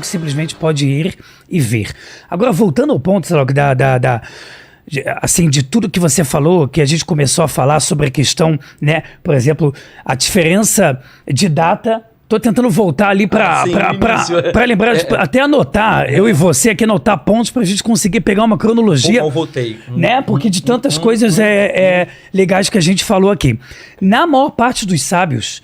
que simplesmente pode ir e vir. Agora, voltando ao ponto, assim, de tudo que você falou, que a gente começou a falar sobre a questão, né, por exemplo, a diferença de data. Tô tentando voltar ali pra lembrar, até anotar, eu e você aqui anotar pontos pra gente conseguir pegar uma cronologia. Eu voltei. Né? Porque de tantas coisas legais que a gente falou aqui. Na maior parte dos sábios,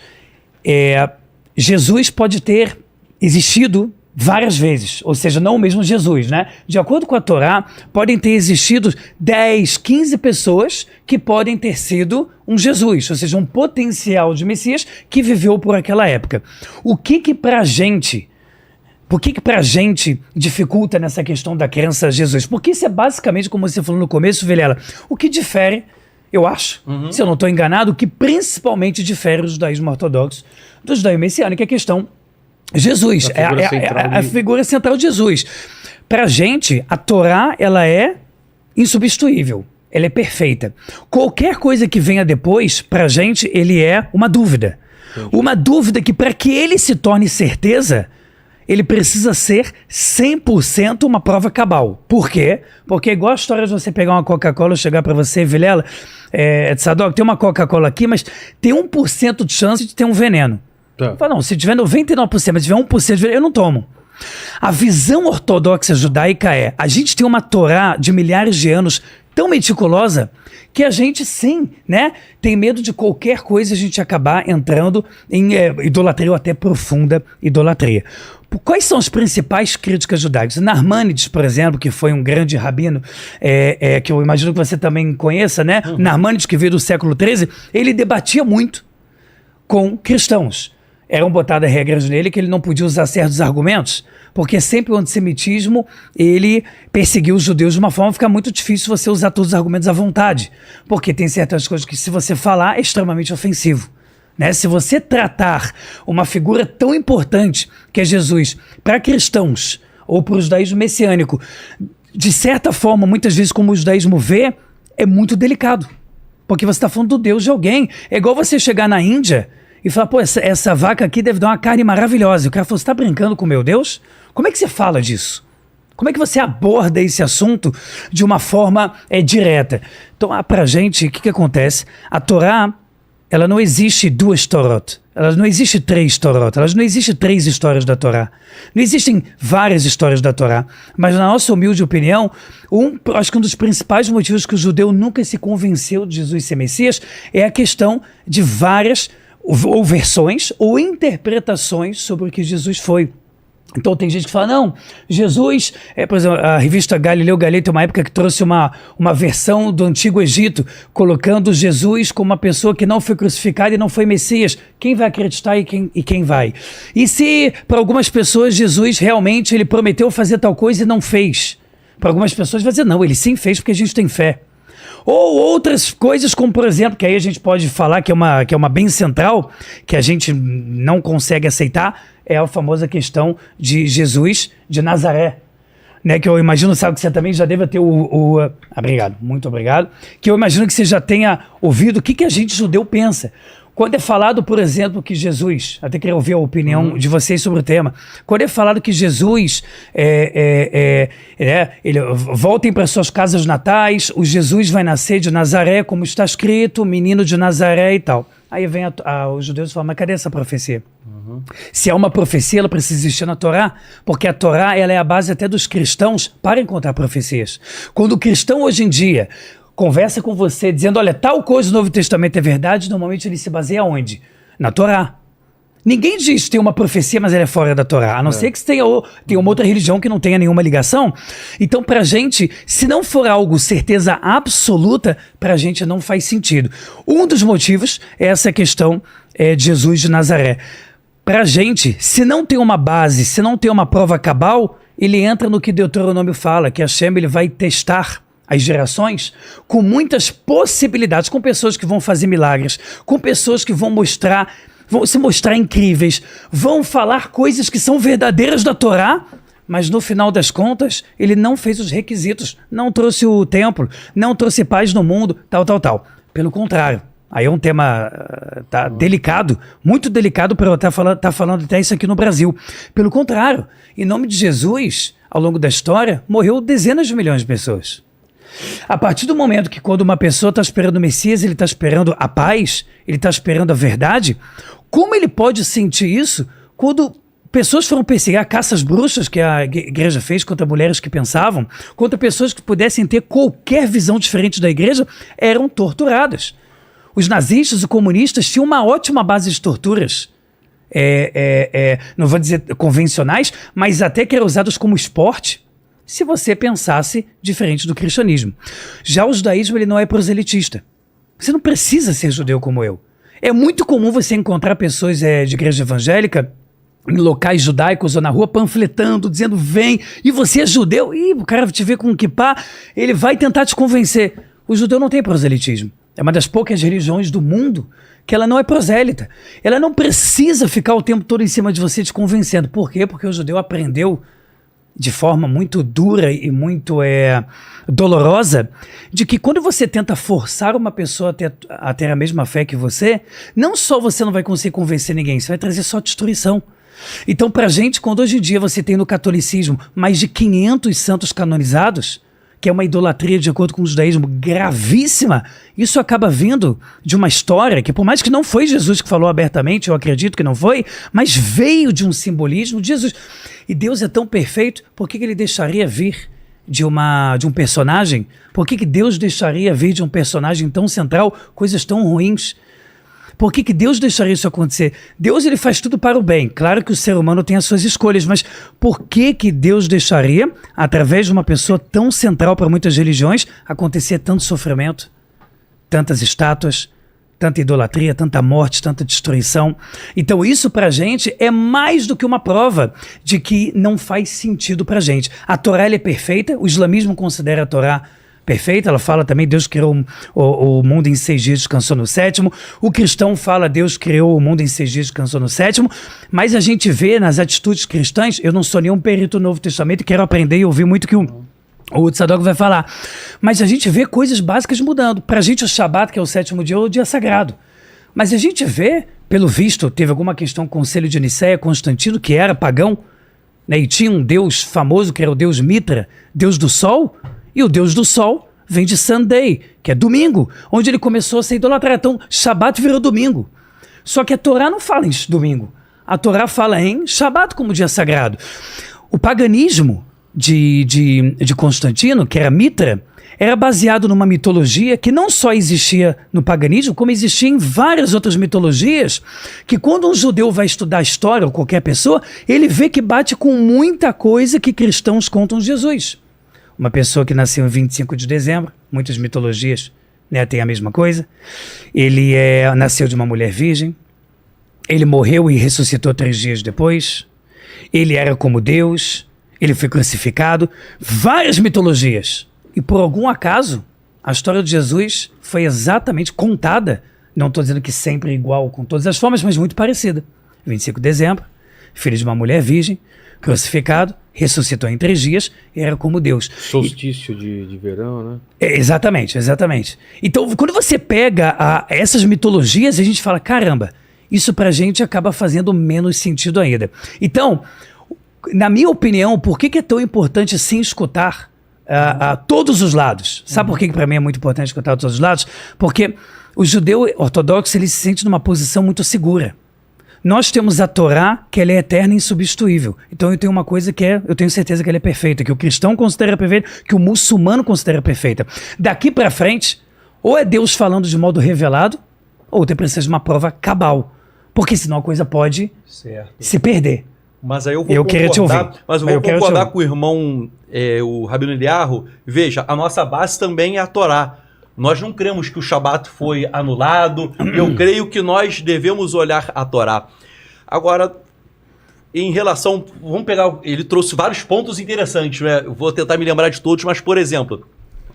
Jesus pode ter existido várias vezes, ou seja, não o mesmo Jesus, né? De acordo com a Torá, podem ter existido 10, 15 pessoas que podem ter sido um Jesus, ou seja, um potencial de Messias que viveu por aquela época. Por que pra gente dificulta nessa questão da crença a Jesus? Porque isso é basicamente, como você falou no começo, Vilela, o que difere, eu acho, se eu não estou enganado, o que principalmente difere o judaísmo ortodoxo do judaísmo messiânico é a questão Jesus, a figura central de Jesus. Pra gente, a Torá, ela é insubstituível, ela é perfeita. Qualquer coisa que venha depois, pra gente, ele é uma dúvida. Entendi. Uma dúvida que, para que ele se torne certeza, ele precisa ser 100% uma prova cabal. Por quê? Porque é igual a história de você pegar uma Coca-Cola e chegar pra você, Vilela, Tzadok, tem uma Coca-Cola aqui, mas tem 1% de chance de ter um veneno. Fala, não, se tiver 99%, mas tiver 1% de veneno, eu não tomo. A visão ortodoxa judaica a gente tem uma Torá de milhares de anos tão meticulosa que a gente sim, né, tem medo de qualquer coisa a gente acabar entrando em idolatria ou até profunda idolatria. Quais são as principais críticas judaicas? Narmânides, por exemplo, que foi um grande rabino, que eu imagino que você também conheça, né? Narmânides, que veio do século XIII, ele debatia muito com cristãos. Eram botadas regras nele que ele não podia usar certos argumentos, porque sempre o antissemitismo, ele perseguiu os judeus de uma forma que fica muito difícil você usar todos os argumentos à vontade, porque tem certas coisas que se você falar é extremamente ofensivo. Né? Se você tratar uma figura tão importante que é Jesus para cristãos ou para o judaísmo messiânico, de certa forma, muitas vezes como o judaísmo vê, é muito delicado, porque você está falando do Deus de alguém. É igual você chegar na Índia e falar, pô, essa vaca aqui deve dar uma carne maravilhosa. E o cara falou, você tá brincando com o meu Deus? Como é que você fala disso? Como é que você aborda esse assunto de uma forma direta? Então, pra gente, o que acontece? A Torá, ela não existe duas Torot. Ela não existe três Torot. Ela não existe três histórias da Torá. Não existem várias histórias da Torá. Mas na nossa humilde opinião, acho que um dos principais motivos que o judeu nunca se convenceu de Jesus ser Messias é a questão de várias ou versões ou interpretações sobre o que Jesus foi. Então tem gente que fala, não, Jesus, por exemplo, a revista Galileu Galilei tem uma época que trouxe uma versão do Antigo Egito, colocando Jesus como uma pessoa que não foi crucificada e não foi Messias. Quem vai acreditar e quem vai? E se para algumas pessoas Jesus realmente ele prometeu fazer tal coisa e não fez? Para algumas pessoas vai dizer, não, ele sim fez porque a gente tem fé. Ou outras coisas como, por exemplo, que aí a gente pode falar que é uma bem central, que a gente não consegue aceitar, é a famosa questão de Jesus de Nazaré. Né, que eu imagino, sabe que você também já deve ter obrigado, muito obrigado, que eu imagino que você já tenha ouvido o que a gente judeu pensa. Quando é falado, por exemplo, que Jesus, até queria ouvir a opinião de vocês sobre o tema, quando é falado que Jesus, voltem para suas casas natais, o Jesus vai nascer de Nazaré, como está escrito, menino de Nazaré e tal. Aí vem os judeus e falam, mas cadê essa profecia? Se é uma profecia, ela precisa existir na Torá, porque a Torá ela é a base até dos cristãos para encontrar profecias. Quando o cristão hoje em dia conversa com você dizendo, olha, tal coisa do Novo Testamento é verdade, normalmente ele se baseia onde? Na Torá. Ninguém diz que tem uma profecia, mas ela é fora da Torá, a não ser que você tenha uma outra religião que não tenha nenhuma ligação. Então, pra gente, se não for algo certeza absoluta, pra gente não faz sentido. Um dos motivos é essa questão de Jesus de Nazaré. Pra gente, se não tem uma base, se não tem uma prova cabal, ele entra no que Deuteronômio fala, que Hashem ele vai testar as gerações com muitas possibilidades, com pessoas que vão fazer milagres, com pessoas que vão se mostrar incríveis, vão falar coisas que são verdadeiras da Torá, mas no final das contas, ele não fez os requisitos, não trouxe o templo, não trouxe paz no mundo, tal. Pelo contrário, Aí é um tema delicado, muito delicado para eu estar falando até isso aqui no Brasil. Pelo contrário, em nome de Jesus, ao longo da história, morreu dezenas de milhões de pessoas. A partir do momento que quando uma pessoa está esperando o Messias, ele está esperando a paz, ele está esperando a verdade, como ele pode sentir isso quando pessoas foram perseguir caças bruxas que a igreja fez contra mulheres que pensavam, contra pessoas que pudessem ter qualquer visão diferente da igreja, eram torturadas. Os nazistas e comunistas tinham uma ótima base de torturas, não vou dizer convencionais, mas até que eram usadas como esporte, se você pensasse diferente do cristianismo. Já o judaísmo, ele não é proselitista. Você não precisa ser judeu como eu. É muito comum você encontrar pessoas de igreja evangélica em locais judaicos ou na rua panfletando, dizendo vem, e você é judeu, e o cara te vê com um kippá, ele vai tentar te convencer. O judeu não tem proselitismo. É uma das poucas religiões do mundo que ela não é prosélita. Ela não precisa ficar o tempo todo em cima de você te convencendo. Por quê? Porque o judeu aprendeu de forma muito dura e muito dolorosa, de que quando você tenta forçar uma pessoa a ter a mesma fé que você, não só você não vai conseguir convencer ninguém, você vai trazer só destruição. Então, pra gente, quando hoje em dia você tem no catolicismo mais de 500 santos canonizados, que é uma idolatria de acordo com o judaísmo gravíssima, isso acaba vindo de uma história que, por mais que não foi Jesus que falou abertamente, eu acredito que não foi, mas veio de um simbolismo de Jesus. E Deus é tão perfeito, por que ele deixaria vir de um personagem? Por que Deus deixaria vir de um personagem tão central coisas tão ruins? Por que Deus deixaria isso acontecer? Deus, ele faz tudo para o bem. Claro que o ser humano tem as suas escolhas, mas por que Deus deixaria, através de uma pessoa tão central para muitas religiões, acontecer tanto sofrimento, tantas estátuas, tanta idolatria, tanta morte, tanta destruição? Então isso pra gente é mais do que uma prova de que não faz sentido pra gente. A Torá, ela é perfeita, o islamismo considera a Torá perfeita, ela fala também Deus criou o mundo em 6 dias, descansou no 7º. O cristão fala Deus criou o mundo em 6 dias, descansou no 7º. Mas a gente vê nas atitudes cristãs, eu não sou nenhum perito do Novo Testamento e quero aprender e ouvir muito que o Tzadok vai falar. Mas a gente vê coisas básicas mudando. Pra gente o Shabat, que é o 7º dia, é o dia sagrado. Mas a gente vê, pelo visto, teve alguma questão com o Concílio de Nicéia, Constantino, que era pagão, né, e tinha um deus famoso, que era o deus Mitra, deus do sol. E o Deus do Sol vem de Sunday, que é domingo, onde ele começou a ser idolatrado. Então, Shabat virou domingo. Só que a Torá não fala em domingo. A Torá fala em Shabat como dia sagrado. O paganismo de Constantino, que era Mitra, era baseado numa mitologia que não só existia no paganismo, como existia em várias outras mitologias, que quando um judeu vai estudar a história, ou qualquer pessoa, ele vê que bate com muita coisa que cristãos contam de Jesus. Uma pessoa que nasceu em 25 de dezembro, muitas mitologias, né, tem a mesma coisa. Ele nasceu de uma mulher virgem, ele morreu e ressuscitou 3 dias depois, ele era como Deus, ele foi crucificado, várias mitologias. E por algum acaso, a história de Jesus foi exatamente contada, não estou dizendo que sempre igual com todas as formas, mas muito parecida. 25 de dezembro, filho de uma mulher virgem, crucificado, ressuscitou em 3 dias, era como Deus. Solstício de verão, né? Exatamente. Então, quando você pega essas mitologias, a gente fala, caramba, isso pra gente acaba fazendo menos sentido ainda. Então, na minha opinião, por que é tão importante sim escutar todos os lados? Sabe por que pra mim é muito importante escutar todos os lados? Porque o judeu ortodoxo, ele se sente numa posição muito segura. Nós temos a Torá, que ela é eterna e insubstituível. Então eu tenho uma coisa que eu tenho certeza que ela é perfeita, que o cristão considera perfeita, que o muçulmano considera perfeita. Daqui pra frente, ou é Deus falando de modo revelado, ou tem precisa de uma prova cabal. Porque senão a coisa pode se perder. Mas aí eu vou concordar com o irmão, o Rabino Eliarro. Veja, a nossa base também é a Torá. Nós não cremos que o Shabat foi anulado. Eu creio que nós devemos olhar a Torá. Agora, em relação... Vamos pegar... Ele trouxe vários pontos interessantes, né? Eu vou tentar me lembrar de todos, mas, por exemplo,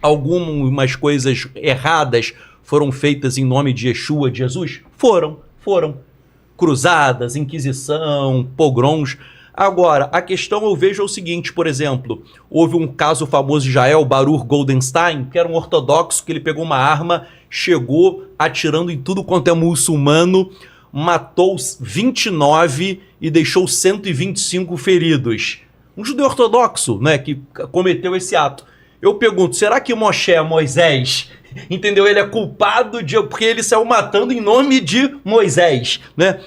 algumas coisas erradas foram feitas em nome de Yeshua, de Jesus? Foram. Cruzadas, Inquisição, pogroms. Agora, a questão eu vejo é o seguinte, por exemplo, houve um caso famoso de Israel, Baruch Goldenstein, que era um ortodoxo, que ele pegou uma arma chegou atirando em tudo quanto é muçulmano, matou 29 e deixou 125 feridos. Um judeu ortodoxo, né, que cometeu esse ato. Eu pergunto, será que Moisés, entendeu? Ele é culpado porque ele saiu matando em nome de Moisés, né?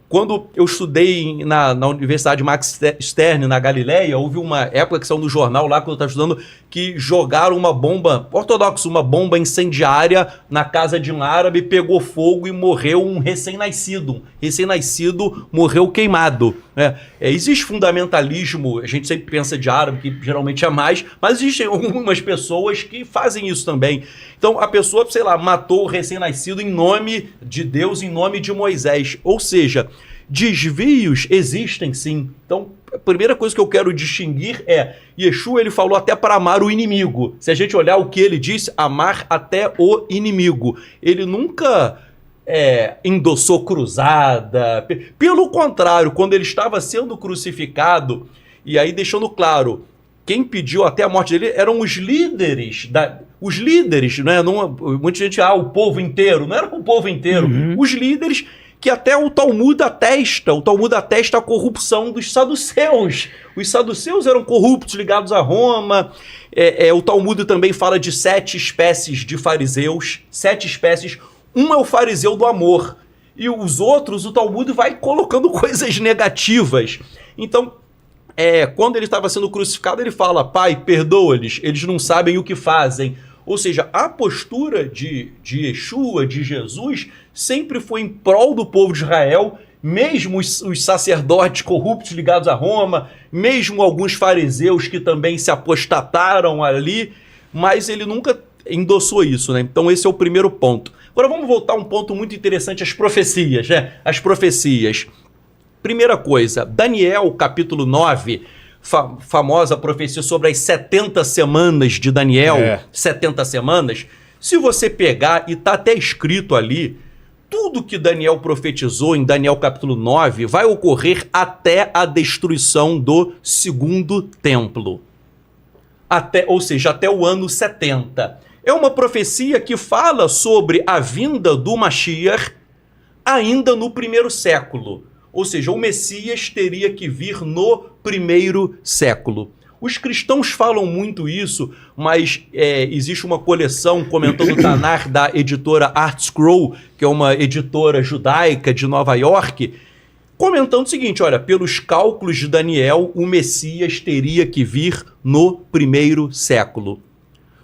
Quando eu estudei na Universidade Max Stern, na Galileia, houve uma época que saiu no jornal lá, quando eu estava estudando, que jogaram uma bomba, ortodoxo, uma bomba incendiária na casa de um árabe, pegou fogo e morreu um recém-nascido. Um recém-nascido morreu queimado. Né? Existe fundamentalismo, a gente sempre pensa de árabe, que geralmente é mais, mas existem algumas pessoas que fazem isso também. Então a pessoa, sei lá, matou o recém-nascido em nome de Deus, em nome de Moisés. Ou seja, desvios existem sim. Então, a primeira coisa que eu quero distinguir é, Yeshua ele falou até para amar o inimigo. Se a gente olhar o que ele disse, amar até o inimigo. Ele nunca endossou cruzada. Pelo contrário, quando ele estava sendo crucificado, e aí deixando claro, quem pediu até a morte dele eram os líderes, os líderes, né? Muita gente, o povo inteiro, não era o povo inteiro, os líderes que até o Talmud atesta a corrupção dos saduceus. Os saduceus eram corruptos, ligados a Roma. O Talmud também fala de 7 espécies de fariseus, 7 espécies. Um é o fariseu do amor. E os outros, o Talmud vai colocando coisas negativas. Então, quando ele estava sendo crucificado, ele fala, Pai, perdoa-lhes, eles não sabem o que fazem. Ou seja, a postura de Yeshua, de Jesus, sempre foi em prol do povo de Israel, mesmo os sacerdotes corruptos ligados a Roma, mesmo alguns fariseus que também se apostataram ali, mas ele nunca endossou isso, né? Então esse é o primeiro ponto. Agora vamos voltar a um ponto muito interessante, as profecias, né? As profecias. Primeira coisa, Daniel, capítulo 9... famosa profecia sobre as 70 semanas de Daniel, 70 semanas. Se você pegar, e está até escrito ali, tudo que Daniel profetizou em Daniel capítulo 9 vai ocorrer até a destruição do segundo templo. Ou seja, até o ano 70. É uma profecia que fala sobre a vinda do Mashiach ainda no primeiro século. Ou seja, o Messias teria que vir no primeiro século. Os cristãos falam muito isso, mas existe uma coleção comentando o Tanar da editora ArtScroll, que é uma editora judaica de Nova York, comentando o seguinte, olha, pelos cálculos de Daniel, o Messias teria que vir no primeiro século.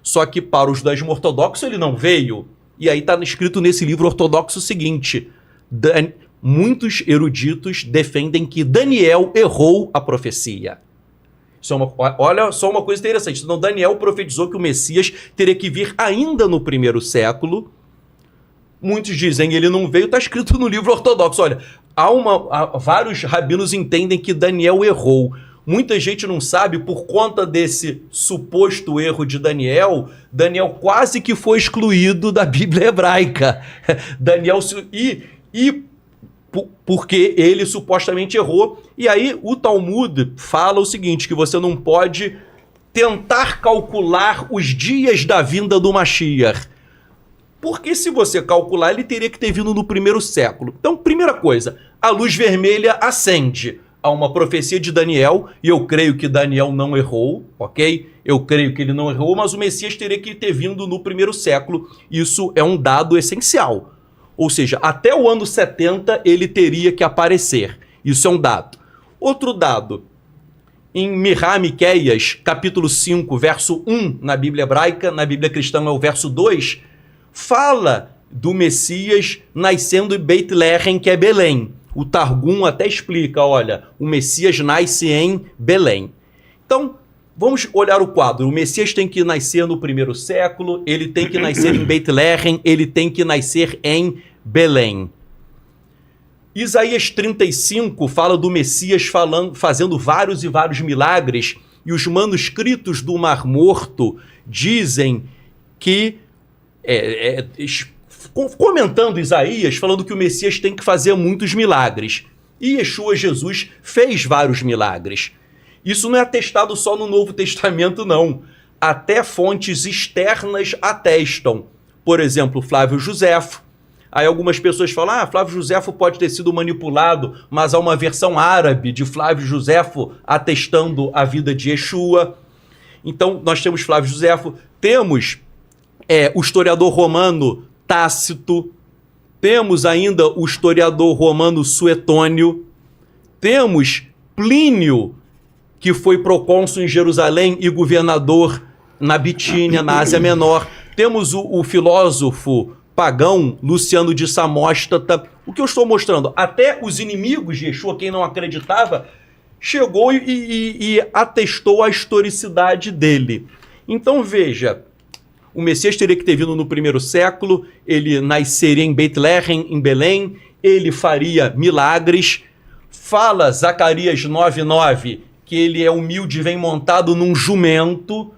Só que para os judaísmo ortodoxo ele não veio. E aí está escrito nesse livro ortodoxo o seguinte, muitos eruditos defendem que Daniel errou a profecia. Olha só uma coisa interessante. Então, Daniel profetizou que o Messias teria que vir ainda no primeiro século. Muitos dizem que ele não veio, está escrito no livro ortodoxo. Olha, vários rabinos entendem que Daniel errou. Muita gente não sabe, por conta desse suposto erro de Daniel quase que foi excluído da Bíblia hebraica. Porque ele supostamente errou. E aí o Talmud fala o seguinte, que você não pode tentar calcular os dias da vinda do Mashiach. Porque se você calcular, ele teria que ter vindo no primeiro século. Então, primeira coisa, a luz vermelha acende. Há uma profecia de Daniel, e eu creio que Daniel não errou, ok? Eu creio que ele não errou, mas o Messias teria que ter vindo no primeiro século. Isso é um dado essencial. Ou seja, até o ano 70 ele teria que aparecer. Isso é um dado. Outro dado, em Miqueias, capítulo 5, verso 1, na Bíblia hebraica, na Bíblia cristã é o verso 2, fala do Messias nascendo em Beit Lehem, que é Belém. O Targum até explica, olha, o Messias nasce em Belém. Então, vamos olhar o quadro. O Messias tem que nascer no primeiro século, ele tem que nascer em Beit Lehem, ele tem que nascer em Belém. Isaías 35 fala do Messias fazendo vários e vários milagres, e os manuscritos do Mar Morto dizem que, comentando Isaías, falando que o Messias tem que fazer muitos milagres. E Yeshua, Jesus, fez vários milagres. Isso não é atestado só no Novo Testamento, não. Até fontes externas atestam. por exemplo, Flávio Josefo. Aí algumas pessoas falam, Flávio Josefo pode ter sido manipulado, mas há uma versão árabe de Flávio Josefo atestando a vida de Yeshua. Então, nós temos Flávio Josefo, temos o historiador romano Tácito, temos ainda o historiador romano Suetônio, temos Plínio, que foi procônsul em Jerusalém e governador na Bitínia, na Ásia Menor. Temos o filósofo pagão Luciano de Samóstata. O que eu estou mostrando? Até os inimigos de Yeshua, quem não acreditava, chegou e atestou a historicidade dele. Então veja, o Messias teria que ter vindo no primeiro século, ele nasceria em Betlehem, em Belém, ele faria milagres. Fala Zacarias 9:9 que ele é humilde e vem montado num jumento,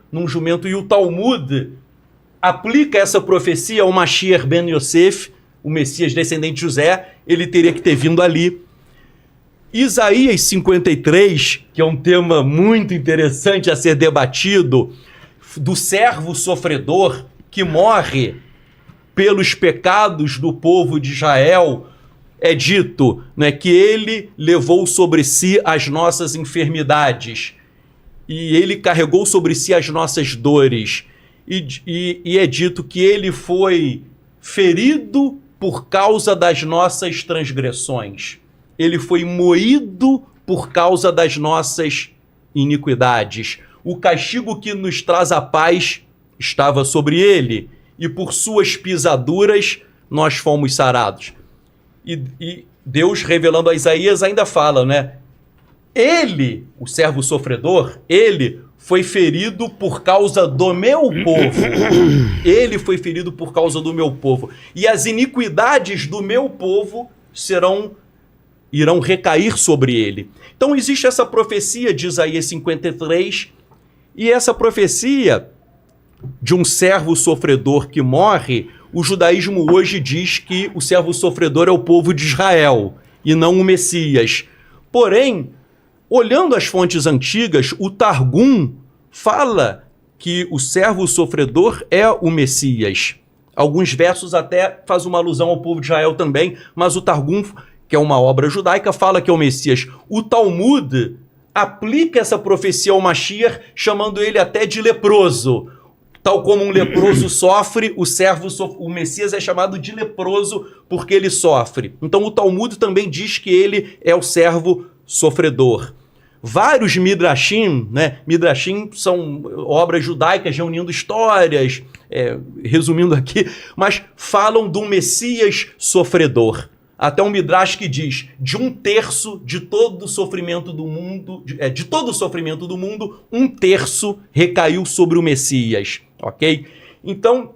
e o Talmud aplica essa profecia ao Mashiach ben Yosef, o Messias descendente de José, ele teria que ter vindo ali. Isaías 53, que é um tema muito interessante a ser debatido, do servo sofredor que morre pelos pecados do povo de Israel, é dito, né, que ele levou sobre si as nossas enfermidades e ele carregou sobre si as nossas dores. E é dito que ele foi ferido por causa das nossas transgressões. Ele foi moído por causa das nossas iniquidades. O castigo que nos traz a paz estava sobre ele, e por suas pisaduras nós fomos sarados. E Deus, revelando a Isaías, ainda fala, né? Ele, o servo sofredor, ele foi ferido por causa do meu povo. Ele foi ferido por causa do meu povo. E as iniquidades do meu povo irão recair sobre ele. Então existe essa profecia de Isaías 53, e essa profecia de um servo sofredor que morre, o judaísmo hoje diz que o servo sofredor é o povo de Israel e não o Messias. Porém, olhando as fontes antigas, o Targum fala que o servo sofredor é o Messias. Alguns versos até fazem uma alusão ao povo de Israel também, mas o Targum, que é uma obra judaica, fala que é o Messias. O Talmud aplica essa profecia ao Mashiach, chamando ele até de leproso. Tal como um leproso sofre, o Messias é chamado de leproso porque ele sofre. Então o Talmud também diz que ele é o servo sofredor. Vários midrashim, né? Midrashim são obras judaicas reunindo histórias, resumindo aqui, mas falam do Messias sofredor. Até um midrash que diz, de 1/3 de todo o sofrimento do mundo, de todo o sofrimento do mundo, 1/3 recaiu sobre o Messias, ok? Então,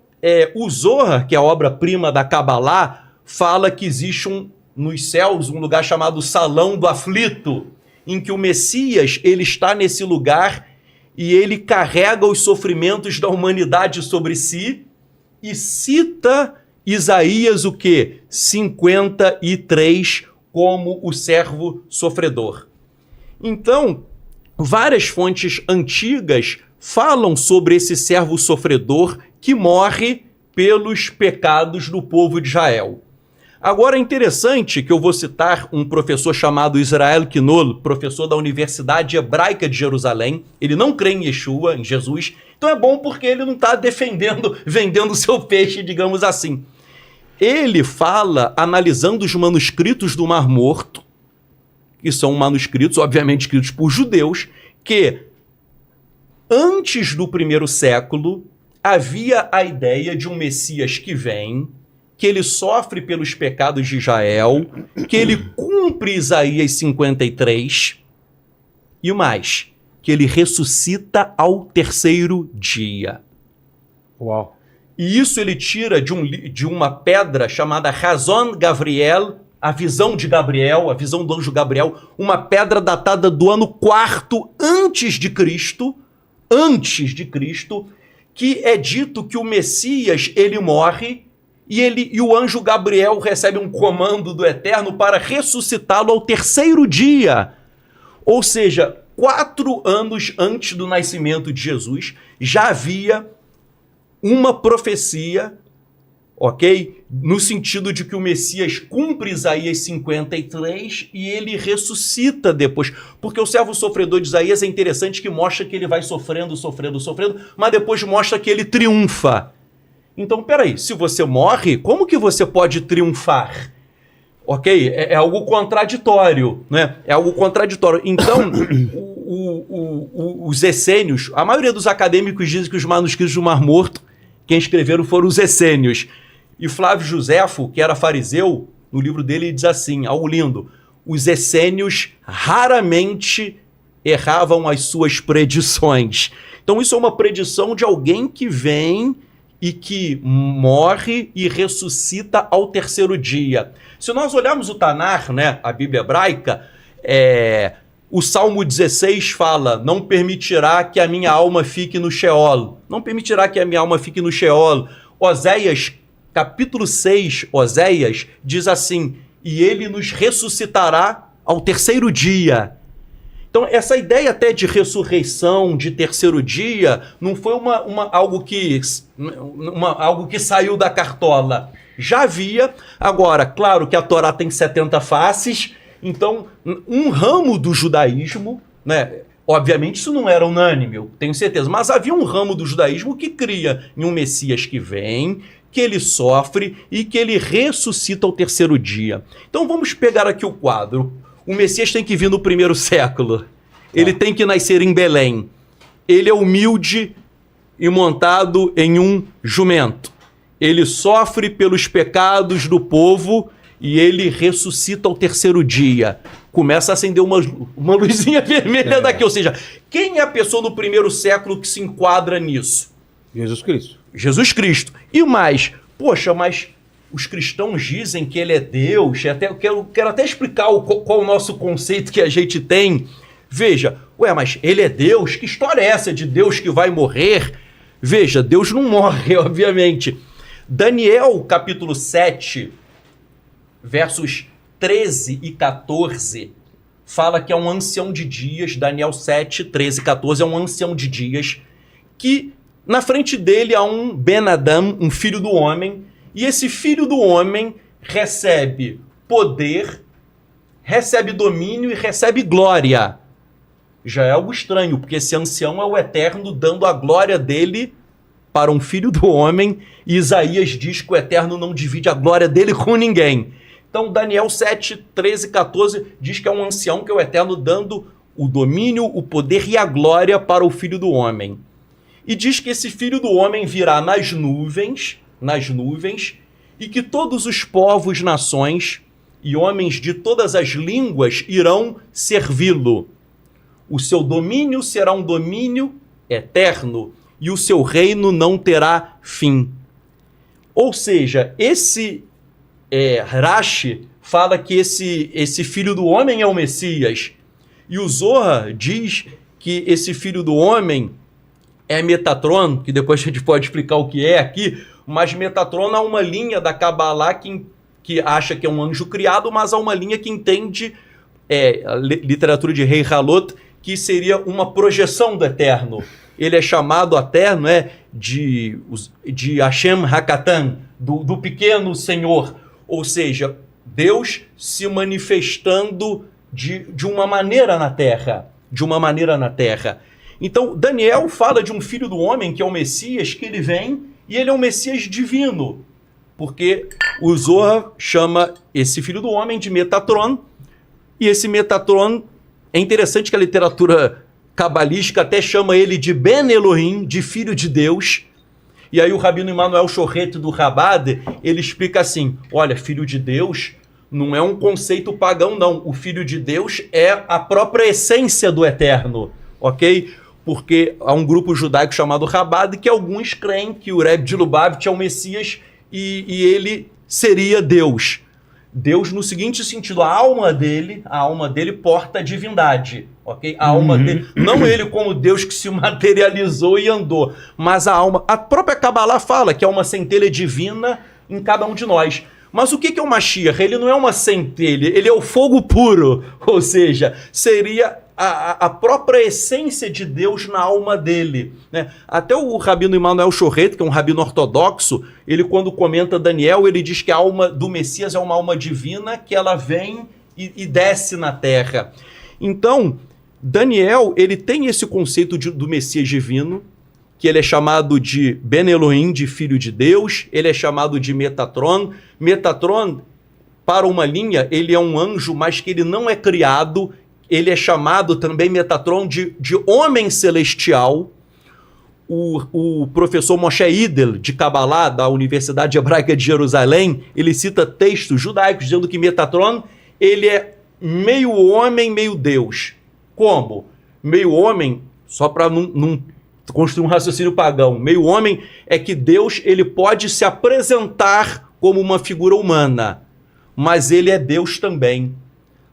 o Zohar, que é a obra-prima da Kabbalah, fala que existe nos céus um lugar chamado Salão do Aflito, em que o Messias ele está nesse lugar e ele carrega os sofrimentos da humanidade sobre si e cita Isaías o quê? 53 como o servo sofredor. Então, várias fontes antigas falam sobre esse servo sofredor que morre pelos pecados do povo de Israel. Agora é interessante que eu vou citar um professor chamado Israel Knoll, professor da Universidade Hebraica de Jerusalém. Ele não crê em Yeshua, em Jesus, então é bom porque ele não está vendendo seu peixe, digamos assim. Ele fala, analisando os manuscritos do Mar Morto, que são manuscritos, obviamente, escritos por judeus, que antes do 1º século havia a ideia de um Messias que vem, que ele sofre pelos pecados de Israel, que ele cumpre Isaías 53, e mais, que ele ressuscita ao 3º dia. Uau! E isso ele tira de uma pedra chamada Razon Gabriel, a visão de Gabriel, a visão do anjo Gabriel, uma pedra datada do ano 4 antes de Cristo, que é dito que o Messias ele morre, e o anjo Gabriel recebe um comando do Eterno para ressuscitá-lo ao 3º dia. Ou seja, 4 anos antes do nascimento de Jesus, já havia uma profecia ok? No sentido de que o Messias cumpre Isaías 53 e ele ressuscita depois. Porque o servo sofredor de Isaías é interessante que mostra que ele vai sofrendo, mas depois mostra que ele triunfa. Então, peraí, se você morre, como que você pode triunfar? Ok? É algo contraditório, né? É algo contraditório. Então, os essênios, a maioria dos acadêmicos dizem que os manuscritos do Mar Morto, quem escreveram foram os essênios. E Flávio Josefo, que era fariseu, no livro dele diz assim, algo lindo, os essênios raramente erravam as suas predições. Então isso é uma predição de alguém que vem e que morre e ressuscita ao terceiro dia. Se nós olharmos o Tanar, né, a Bíblia hebraica, o Salmo 16 fala, não permitirá que a minha alma fique no Sheol. Não permitirá que a minha alma fique no Sheol. Oséias, capítulo 6, Oséias, diz assim, e ele nos ressuscitará ao terceiro dia. Então, essa ideia até de ressurreição, de terceiro dia, não foi algo que saiu da cartola. Já havia. Agora, claro que a Torá tem 70 faces, então, um ramo do judaísmo, né? Obviamente isso não era unânime, eu tenho certeza, mas havia um ramo do judaísmo que cria em um Messias que vem, que ele sofre e que ele ressuscita ao terceiro dia. Então vamos pegar aqui o quadro. O Messias tem que vir no primeiro século. Ele tem que nascer em Belém. Ele é humilde e montado em um jumento. Ele sofre pelos pecados do povo e ele ressuscita ao terceiro dia. Começa a acender uma luzinha vermelha daqui. Ou seja, quem é a pessoa no primeiro século que se enquadra nisso? Jesus Cristo. Jesus Cristo. E mais, poxa, mas os cristãos dizem que ele é Deus. Eu quero até explicar qual o nosso conceito que a gente tem. Veja, mas ele é Deus? Que história é essa de Deus que vai morrer? Veja, Deus não morre, obviamente. Daniel, capítulo 7, versos 13 e 14, fala que é um ancião de dias. Daniel 7, 13 e 14 é um ancião de dias que na frente dele há um Ben-Adam, um filho do homem, e esse filho do homem recebe poder, recebe domínio e recebe glória. Já é algo estranho, porque esse ancião é o Eterno dando a glória dele para um filho do homem, e Isaías diz que o Eterno não divide a glória dele com ninguém. Então Daniel 7, 13 e 14 diz que é um ancião que é o Eterno dando o domínio, o poder e a glória para o filho do homem. E diz que esse filho do homem virá nas nuvens, e que todos os povos, nações e homens de todas as línguas irão servi-lo. O seu domínio será um domínio eterno e o seu reino não terá fim. Ou seja, esse Rashi fala que esse filho do homem é o Messias. E o Zohar diz que esse filho do homem é Metatron, que depois a gente pode explicar o que é aqui, mas Metatron há uma linha da Kabbalah que acha que é um anjo criado, mas há uma linha que entende a literatura de Rei Halot, que seria uma projeção do Eterno. Ele é chamado Eterno de Hashem Hakatan, do pequeno Senhor. Ou seja, Deus se manifestando de uma maneira na Terra. Então, Daniel fala de um filho do homem, que é o Messias, que ele vem, e ele é um Messias divino. Porque o Zohar chama esse filho do homem de Metatron, e esse Metatron, é interessante que a literatura cabalística até chama ele de Ben Elohim, de filho de Deus. E aí o Rabino Emanuel Chorreto do Rabad, ele explica assim, olha, filho de Deus não é um conceito pagão, não. O filho de Deus é a própria essência do Eterno, ok? Porque há um grupo judaico chamado Rabad que alguns creem que o Rebbe de Lubavitch é o Messias e ele seria Deus. Deus no seguinte sentido, a alma dele porta a divindade, ok? A alma dele, não ele como Deus que se materializou e andou, mas a alma. A própria Kabbalah fala que é uma centelha divina em cada um de nós. Mas o que é o Mashiach? Ele não é uma centelha, ele é o fogo puro, ou seja, seria a própria essência de Deus na alma dele, né? Até o rabino Emanuel Chorret, que é um rabino ortodoxo, ele quando comenta Daniel, ele diz que a alma do Messias é uma alma divina, que ela vem e desce na terra. Então, Daniel, ele tem esse conceito do Messias divino, que ele é chamado de Ben Elohim, de filho de Deus, ele é chamado de Metatron. Metatron, para uma linha, ele é um anjo, mas que ele não é criado, ele é chamado também Metatron de homem celestial. O professor Moshe Idel, de Kabbalah, da Universidade Hebraica de Jerusalém, ele cita textos judaicos dizendo que Metatron, ele é meio homem, meio Deus. Como? Meio homem, só para não construir um raciocínio pagão, meio homem é que Deus ele pode se apresentar como uma figura humana, mas ele é Deus também.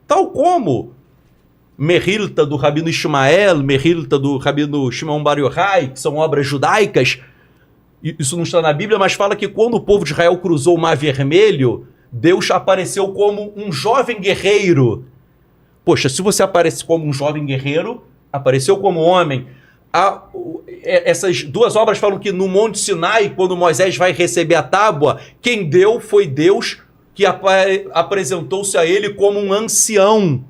Tal como Mehilta, do Rabino Ishmael, Mehilta, do Rabino Shimon Bar Yochai, que são obras judaicas, isso não está na Bíblia, mas fala que quando o povo de Israel cruzou o Mar Vermelho, Deus apareceu como um jovem guerreiro. Poxa, se você aparece como um jovem guerreiro, apareceu como homem. Essas duas obras falam que no Monte Sinai, quando Moisés vai receber a tábua, quem deu foi Deus, que apresentou-se a ele como um ancião.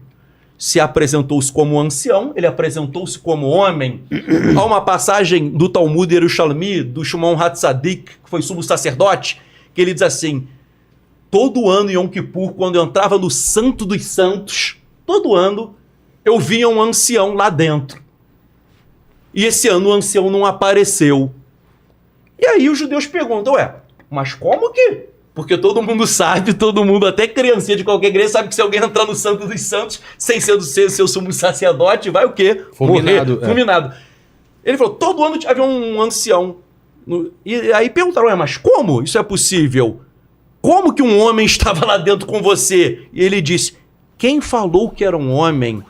Se apresentou-se como um ancião, ele apresentou-se como homem. Há uma passagem do Talmud Yerushalmi, do Shimon Hatzadik, que foi sumo sacerdote, que ele diz assim: todo ano em Yom Kippur, quando eu entrava no Santo dos Santos, todo ano eu via um ancião lá dentro. E esse ano o ancião não apareceu. E aí os judeus perguntam, mas como que? Porque todo mundo sabe, todo mundo, até criancinha de qualquer igreja, sabe que se alguém entrar no Santo dos Santos, sem ser do seu sumo sacerdote, vai o quê? Fulminado. Morrer. Fulminado. Ele falou, todo ano havia um ancião. E aí perguntaram, mas como isso é possível? Como que um homem estava lá dentro com você? E ele disse, quem falou que era um homem